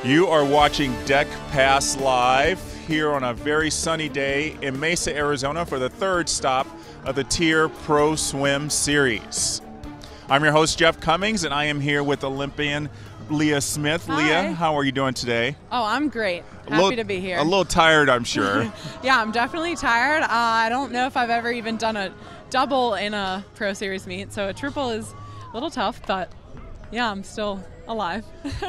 You are watching Deck Pass Live here on a very sunny day in Mesa, Arizona for the third stop of the TYR Pro Swim Series. I'm your host, Jeff Commings, and I am here with Olympian Lea Smith. Hi. Lea, how are you doing today? Oh, I'm great. Happy to be here. A little tired, I'm sure. Yeah, I'm definitely tired. I don't know if I've ever even done a double in a Pro Series meet, so a triple is a little tough, but yeah, I'm still alive.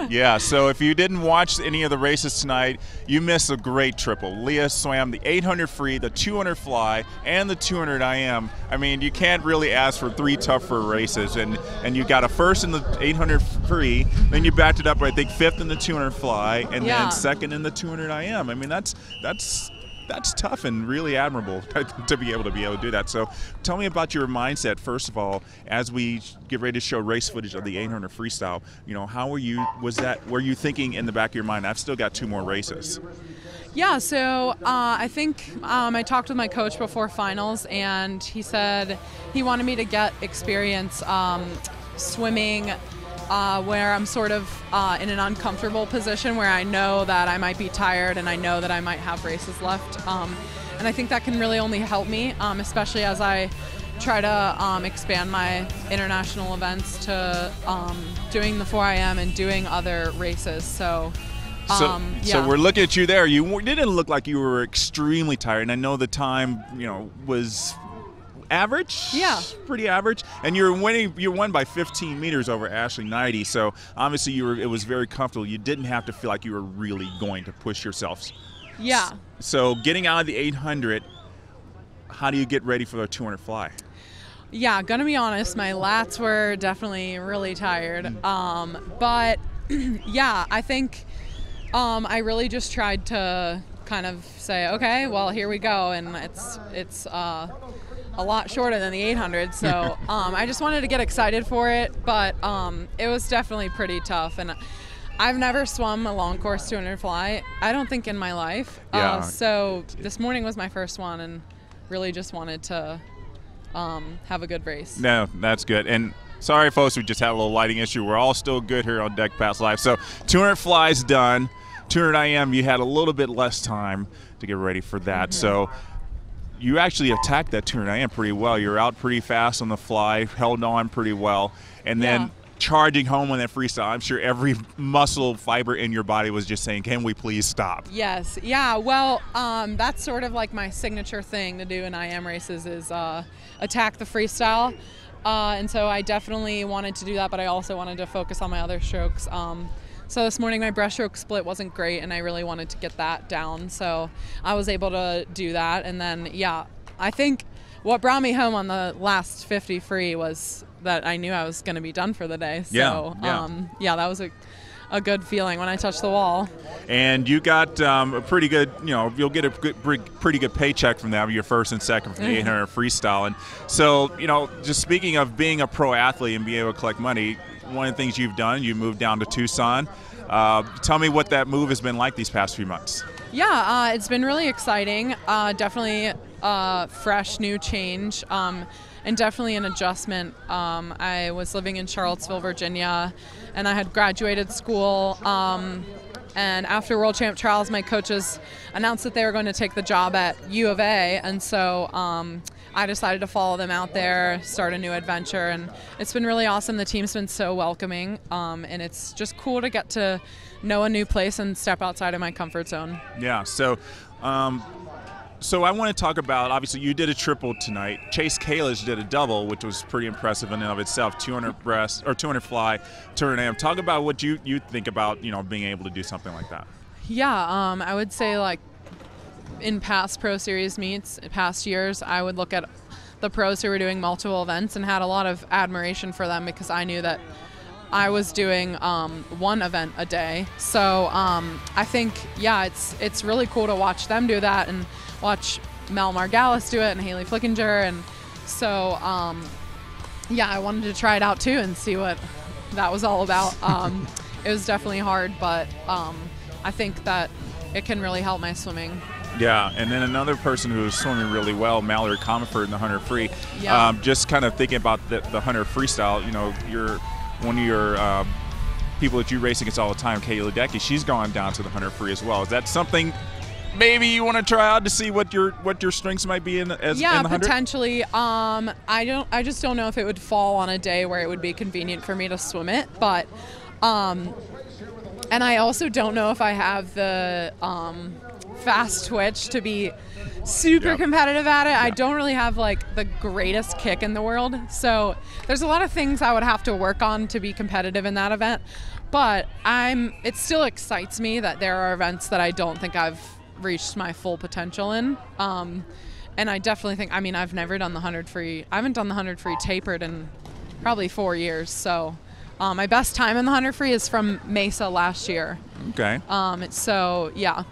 Yeah, so if you didn't watch any of the races tonight, you missed a great triple. Lea swam the 800 free, the 200 fly, and the 200 IM. I mean, you can't really ask for three tougher races, and you got a first in the 800 free, then you backed it up, I think, fifth in the 200 fly, and then second in the 200 IM. I mean, that's tough and really admirable to be able to do that. So tell me about your mindset, first of all, as we get ready to show race footage of the 800 freestyle. You know, how were you thinking in the back of your mind, I've still got two more races? Yeah, so I think I talked with my coach before finals, and he said he wanted me to get experience swimming where I'm sort of in an uncomfortable position where I know that I might be tired and I know that I might have races left. And I think that can really only help me, especially as I try to expand my international events to doing the 4IM and doing other races. So we're looking at you there. You didn't look like you were extremely tired, and I know the time, was average. Yeah, pretty average. And you won by 15 meters over Ashley 90. So obviously it was very comfortable. You didn't have to feel like you were really going to push yourself. Yeah. So getting out of the 800, how do you get ready for the 200 fly? Yeah, gonna be honest, my lats were definitely really tired. But yeah, I think I really just tried to kind of say, okay, well, here we go, and it's a lot shorter than the 800, so I just wanted to get excited for it, but it was definitely pretty tough, and I've never swum a long course 200 fly, I don't think, in my life. So this morning was my first one, and really just wanted to have a good race. No, that's good. And sorry, folks, we just had a little lighting issue. We're all still good here on Deck Pass Live. So 200 flies done. 200 IM, you had a little bit less time to get ready for that. Mm-hmm. So you actually attacked that 200 IM pretty well. You're out pretty fast on the fly, held on pretty well, and then charging home on that freestyle. I'm sure every muscle fiber in your body was just saying, can we please stop? Yes. Yeah. Well, that's sort of like my signature thing to do in IM races is attack the freestyle. And so I definitely wanted to do that, but I also wanted to focus on my other strokes. So this morning my breaststroke split wasn't great, and I really wanted to get that down. So I was able to do that. And then, yeah, I think what brought me home on the last 50 free was that I knew I was going to be done for the day. So, yeah, that was a good feeling when I touched the wall. And you got a pretty good, you'll get a pretty good paycheck from that, your first and second from the 800 freestyle. And so, just speaking of being a pro athlete and being able to collect money, one of the things you've done, you moved down to Tucson. Tell me what that move has been like these past few months. Yeah, it's been really exciting. Definitely fresh, new change, and definitely an adjustment. I was living in Charlottesville, Virginia, and I had graduated school. And after World Champ Trials, my coaches announced that they were going to take the job at U of A, and so I decided to follow them out there, start a new adventure, and it's been really awesome. The team's been so welcoming, and it's just cool to get to know a new place and step outside of my comfort zone. Yeah, so I want to talk about, obviously you did a triple tonight. Chase Kalish did a double, which was pretty impressive in and of itself, 200 breast, or 200 fly, 200 AM. Talk about what you think about, being able to do something like that. Yeah, I would say, like, in past Pro Series meets, past years, I would look at the pros who were doing multiple events and had a lot of admiration for them because I knew that I was doing one event a day. So I think, yeah, it's really cool to watch them do that and watch Mel Margalis do it and Haley Flickinger. And so, yeah, I wanted to try it out too and see what that was all about. It was definitely hard, but I think that it can really help my swimming. Yeah, and then another person who was swimming really well, Mallory Comerford in the 100 free. Yeah. Just kind of thinking about the 100 freestyle, one of your people that you race against all the time, Katie Ledecky, she's gone down to the 100 free as well. Is that something maybe you want to try out to see what your strengths might be in the 100? Potentially. I just don't know if it would fall on a day where it would be convenient for me to swim it, but and I also don't know if I have the fast twitch to be super competitive at it. I don't really have like the greatest kick in the world, so there's a lot of things I would have to work on to be competitive in that event, but it still excites me that there are events that I don't think I've reached my full potential in, and I definitely think, I mean, I've never done the 100 free. I haven't done the 100 free tapered in probably 4 years, so my best time in the 100 free is from Mesa last year. Okay. So yeah.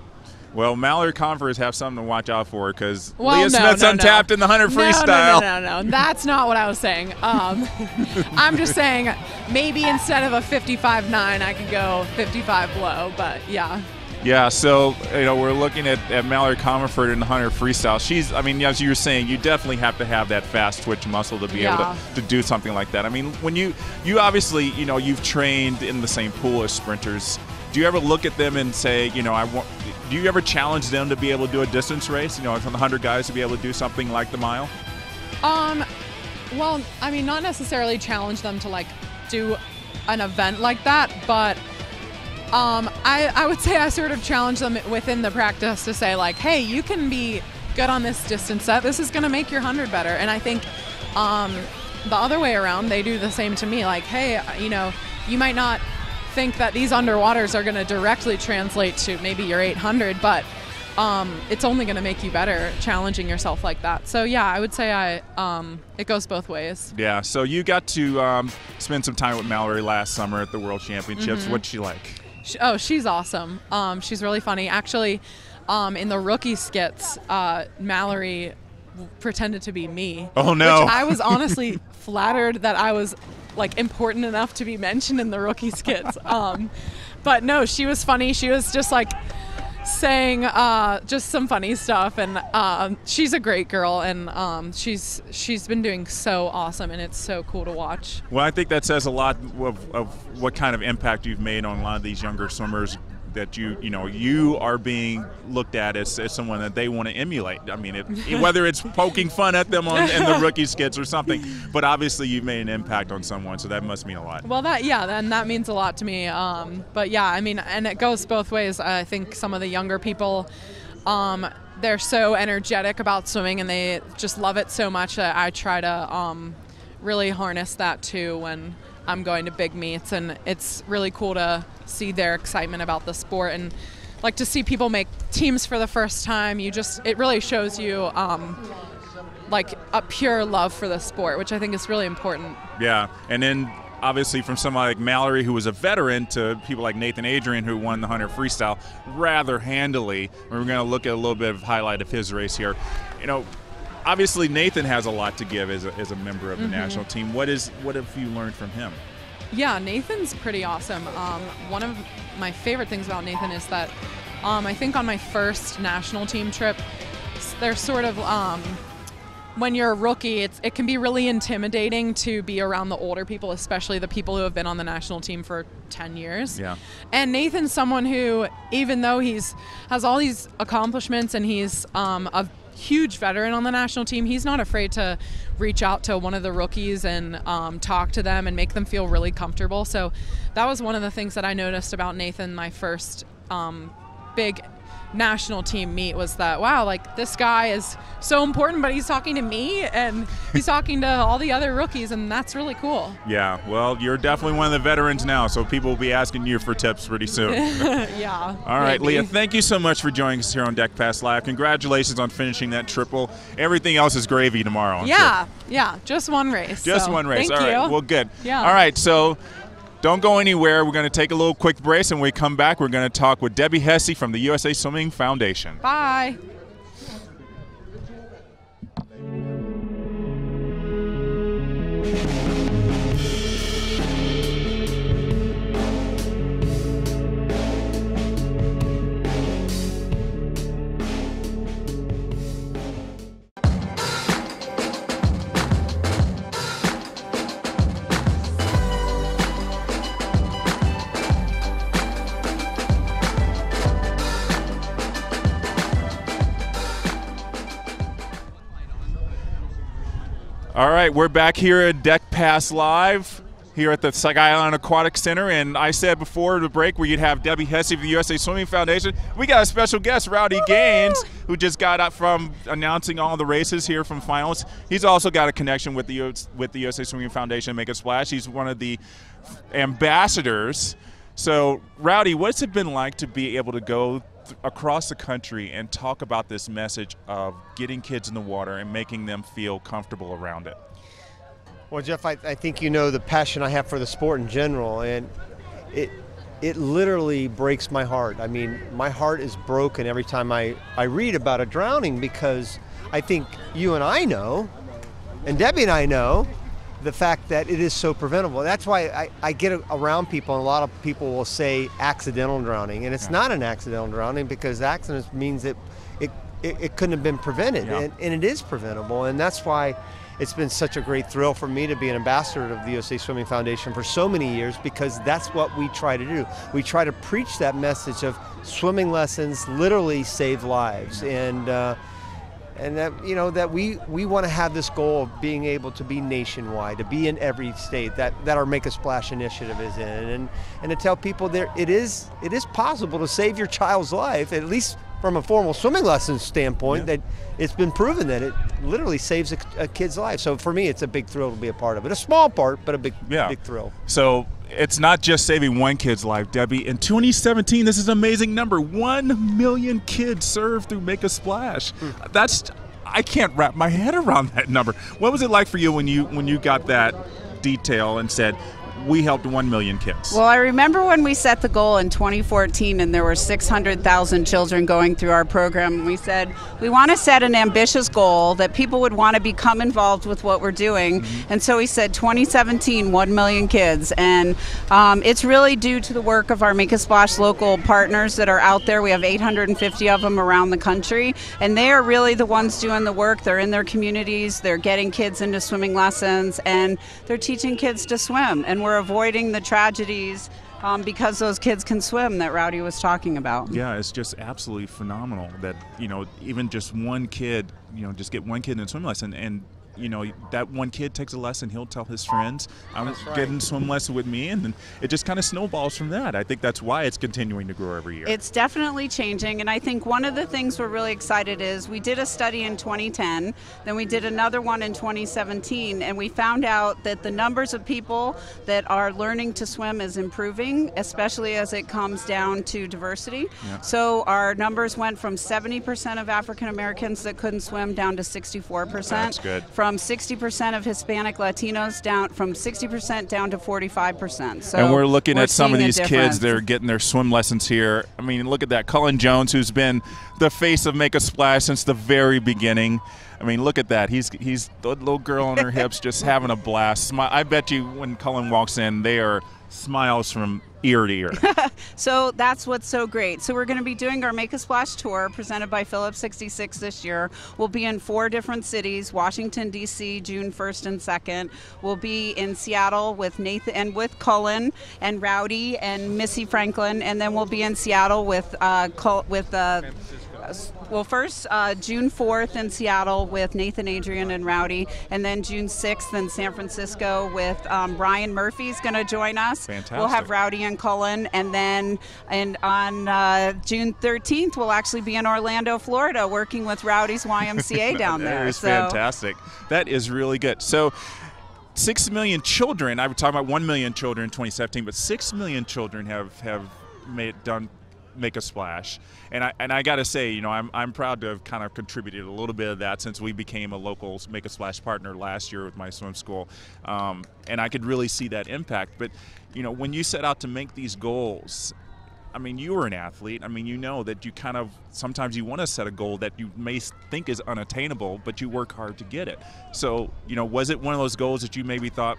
Well, Mallory Converse have something to watch out for because Well, Lea Smith's untapped in the 100 freestyle. No. That's not what I was saying. I'm just saying maybe instead of a 55.9, I could go 55 below, but yeah. Yeah, so we're looking at Mallory Comerford in the 100 freestyle. She's, I mean, as you were saying, you definitely have to have that fast twitch muscle to be able to do something like that. I mean, when you obviously, you've trained in the same pool as sprinters. Do you ever look at them and say, do you ever challenge them to be able to do a distance race? From the 100 guys to be able to do something like the mile? Well, I mean, not necessarily challenge them to like do an event like that, but I would say I sort of challenge them within the practice to say like, hey, you can be good on this distance set. This is going to make your 100 better. And I think the other way around, they do the same to me. Like, hey, you might not think that these underwaters are going to directly translate to maybe your 800, but it's only going to make you better challenging yourself like that. So yeah, I would say it goes both ways. Yeah, so you got to spend some time with Mallory last summer at the World Championships. Mm-hmm. What's she like? She's awesome. She's really funny. Actually, in the rookie skits, Mallory pretended to be me. Oh no! Which I was honestly flattered that I was like important enough to be mentioned in the rookie skits. But no, she was funny. She was just like saying just some funny stuff, and she's a great girl, and she's been doing so awesome, and it's so cool to watch. Well, I think that says a lot of what kind of impact you've made on a lot of these younger swimmers, that you are being looked at as someone that they want to emulate. I mean, whether it's poking fun at them in the rookie skits or something, but obviously you've made an impact on someone, so that must mean a lot. Well, that means a lot to me. But yeah, I mean, and it goes both ways. I think some of the younger people, they're so energetic about swimming and they just love it so much that I try to really harness that too when I'm going to big meets, and it's really cool to see their excitement about the sport, and like to see people make teams for the first time. It really shows you like a pure love for the sport, which I think is really important. Yeah, and then obviously from somebody like Mallory, who was a veteran, to people like Nathan Adrian, who won the 100 freestyle rather handily. We're going to look at a little bit of highlight of his race here. Obviously Nathan has a lot to give as a member of the national team. What have you learned from him? Yeah, Nathan's pretty awesome. One of my favorite things about Nathan is that I think on my first national team trip, there's sort of when you're a rookie, it can be really intimidating to be around the older people, especially the people who have been on the national team for 10 years. Yeah. And Nathan's someone who, even though has all these accomplishments and he's a huge veteran on the national team, he's not afraid to reach out to one of the rookies and talk to them and make them feel really comfortable. So that was one of the things that I noticed about Nathan my first big national team meet, was that, wow, like this guy is so important, but he's talking to me and he's talking to all the other rookies, and that's really cool. Yeah, well, you're definitely one of the veterans now, so people will be asking you for tips pretty soon. Yeah. All right, maybe. Lea, thank you so much for joining us here on Deck Pass Live. Congratulations on finishing that triple. Everything else is gravy tomorrow, I'm sure. Yeah, just one race. Just one race. Thank All you. right, well, good. Yeah. All right, so don't go anywhere. We're going to take a little quick break, and when we come back, we're going to talk with Debbie Hesse from the USA Swimming Foundation. Bye. All right, we're back here at Deck Pass Live here at the Sky Island Aquatic Center, and I said before the break where you'd have Debbie Hesse of the USA Swimming Foundation. We got a special guest, Rowdy Gaines, who just got up from announcing all the races here from finals. He's also got a connection with the USA Swimming Foundation, Make a Splash. He's one of the ambassadors. So, Rowdy, what's it been like to be able to go across the country and talk about this message of getting kids in the water and making them feel comfortable around it? Well, Jeff, I think you know the passion I have for the sport in general, and it literally breaks my heart. I mean, my heart is broken every time I read about a drowning, because I think you and I know, and Debbie and I know, the fact that it is so preventable. That's why I get around people, and a lot of people will say accidental drowning, and it's not an accidental drowning, because accidents means that it couldn't have been prevented, and it is preventable, and that's why it's been such a great thrill for me to be an ambassador of the USA Swimming Foundation for so many years, because that's what we try to do. We try to preach that message of swimming lessons literally save lives, and that, you know, that we want to have this goal of being able to be nationwide, to be in every state that our Make a Splash initiative is in, and to tell people that it is possible to save your child's life, at least from a formal swimming lessons standpoint, that it's been proven that it literally saves a kid's life. So for me, it's a big thrill to be a part of it. A small part, but a big thrill. So it's not just saving one kid's life, Debbie. In 2017, this is an amazing number. 1 million kids served through Make a Splash. I can't wrap my head around that number. What was it like for you when you got that detail and said, we helped 1 million kids? Well, I remember when we set the goal in 2014 and there were 600,000 children going through our program. We said, we want to set an ambitious goal that people would want to become involved with what we're doing. And so we said 2017, 1 million kids. And it's really due to the work of our Make a Splash local partners that are out there. We have 850 of them around the country. And they are really the ones doing the work. They're in their communities. They're getting kids into swimming lessons. And they're teaching kids to swim. And we're avoiding the tragedies because those kids can swim that Rowdy was talking about. Yeah, it's just absolutely phenomenal that, you know, even just one kid, you know, just get one kid in a swim lesson, and you know, that one kid takes a lesson, he'll tell his friends, I'm getting a swim lesson with me, and then it just kind of snowballs from that. I think that's why it's continuing to grow every year. It's definitely changing, and I think one of the things we're really excited is we did a study in 2010, then we did another one in 2017, and we found out that the numbers of people that are learning to swim is improving, especially as it comes down to diversity. So our numbers went from 70% of African Americans that couldn't swim down to 64%. That's good. From 60% of Hispanic Latinos down from 60% down to 45%. So and we're looking at some of these kids that that are getting their swim lessons here. I mean, look at that. Cullen Jones, who's been the face of Make a Splash since the very beginning. I mean, look at that. He's the little girl on her hips just having a blast. I bet you when Cullen walks in, they are smiles from ear to ear. So that's what's so great. So we're going to be doing our Make a Splash tour presented by Phillips 66 this year. We'll be in 4 different cities: Washington, D.C., June 1st and 2nd. We'll be in Seattle with Nathan and with Cullen and Rowdy and Missy Franklin, and then we'll be in Seattle with well, first June 4th in Seattle with Nathan, Adrian, and Rowdy, and then June 6th in San Francisco with Brian Murphy's going to join us. Fantastic. We'll have Rowdy and Cullen, and then on June 13th we'll actually be in Orlando, Florida, working with Rowdy's YMCA down there. That is fantastic. That is really good. So 6 million children, I was talking about 1 million children in 2017, but 6 million children have Make a Splash, and I got to say, you know, I'm proud to have kind of contributed a little bit of that since we became a local Make a Splash partner last year with my swim school, and I could really see that impact. But you know, when you set out to make these goals, I mean, you were an athlete. I mean, you know that you kind of sometimes you want to set a goal that you may think is unattainable, but you work hard to get it. So, you know, was it one of those goals that you maybe thought,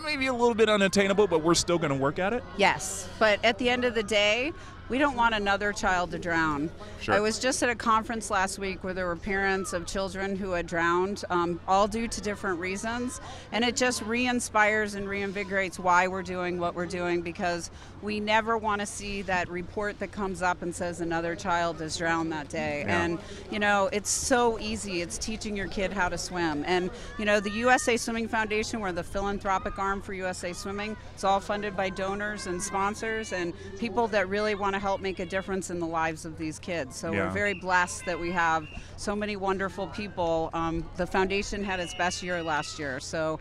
maybe a little bit unattainable, but we're still going to work at it? Yes, but at the end of the day, we don't want another child to drown. Sure. I was just at a conference last week where there were parents of children who had drowned, all due to different reasons, and it just re-inspires and reinvigorates why we're doing what we're doing, because we never want to see that report that comes up and says another child is drowned that day. Yeah. And you know, it's so easy. It's teaching your kid how to swim. And you know, the USA Swimming Foundation, we're the philanthropic arm for USA Swimming. It's all funded by donors and sponsors and people that really want to help make a difference in the lives of these kids. So Yeah. we're very blessed that we have so many wonderful people. The foundation had its best year last year, so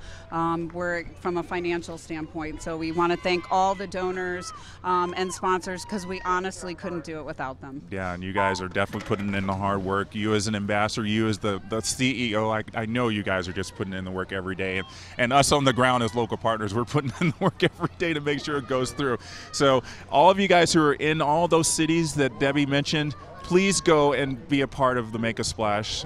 we're from a financial standpoint. So we want to thank all the donors and sponsors, because we honestly couldn't do it without them. Yeah, and you guys are definitely putting in the hard work. You as an ambassador, you as the CEO, I know you guys are just putting in the work every day. And us on the ground as local partners, we're putting in the work every day to make sure it goes through. So all of you guys who are in all those cities that Debbie mentioned, please go and be a part of the Make a Splash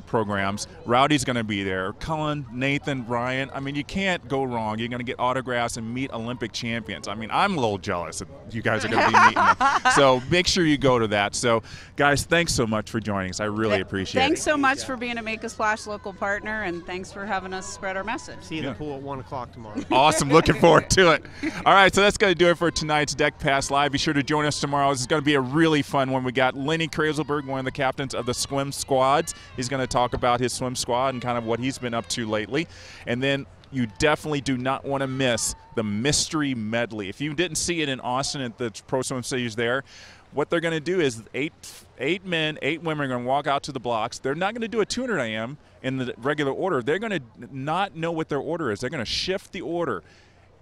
programs. Rowdy's going to be there. Cullen, Nathan, Ryan. I mean, you can't go wrong. You're going to get autographs and meet Olympic champions. I mean, I'm a little jealous that you guys are going to be meeting them. So make sure you go to that. So, guys, thanks so much for joining us. I really appreciate Thanks it. so much for being a Make a Splash local partner, and thanks for having us spread our message. See you in the pool at 1 o'clock tomorrow. Awesome. Looking forward to it. All right, so that's going to do it for tonight's Deck Pass Live. Be sure to join us tomorrow. This is going to be a really fun one. We got Lenny Kraselberg, one of the captains of the swim squads. He's going to talk about his swim squad and kind of what he's been up to lately. And then you definitely do not want to miss the mystery medley. If you didn't see it in Austin at the Pro Swim Series there, what they're going to do is eight men, 8 women are going to walk out to the blocks. They're not going to do a 200 IM in the regular order. They're going to not know what their order is. They're going to shift the order,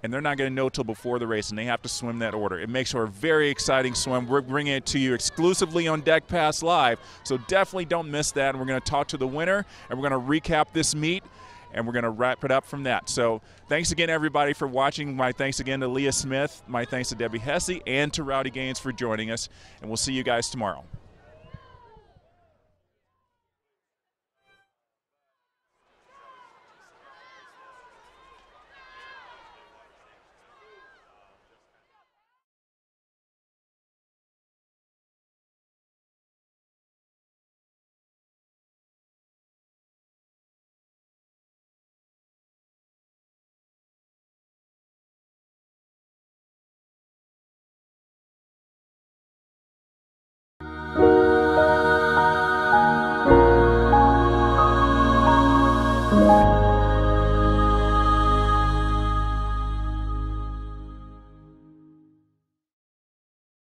and they're not going to know till before the race, and they have to swim that order. It makes for a very exciting swim. We're bringing it to you exclusively on Deck Pass Live, so definitely don't miss that. And we're going to talk to the winner, and we're going to recap this meet, and we're going to wrap it up from that. So thanks again, everybody, for watching. My thanks again to Lea Smith. My thanks to Debbie Hesse and to Rowdy Gaines for joining us, and we'll see you guys tomorrow.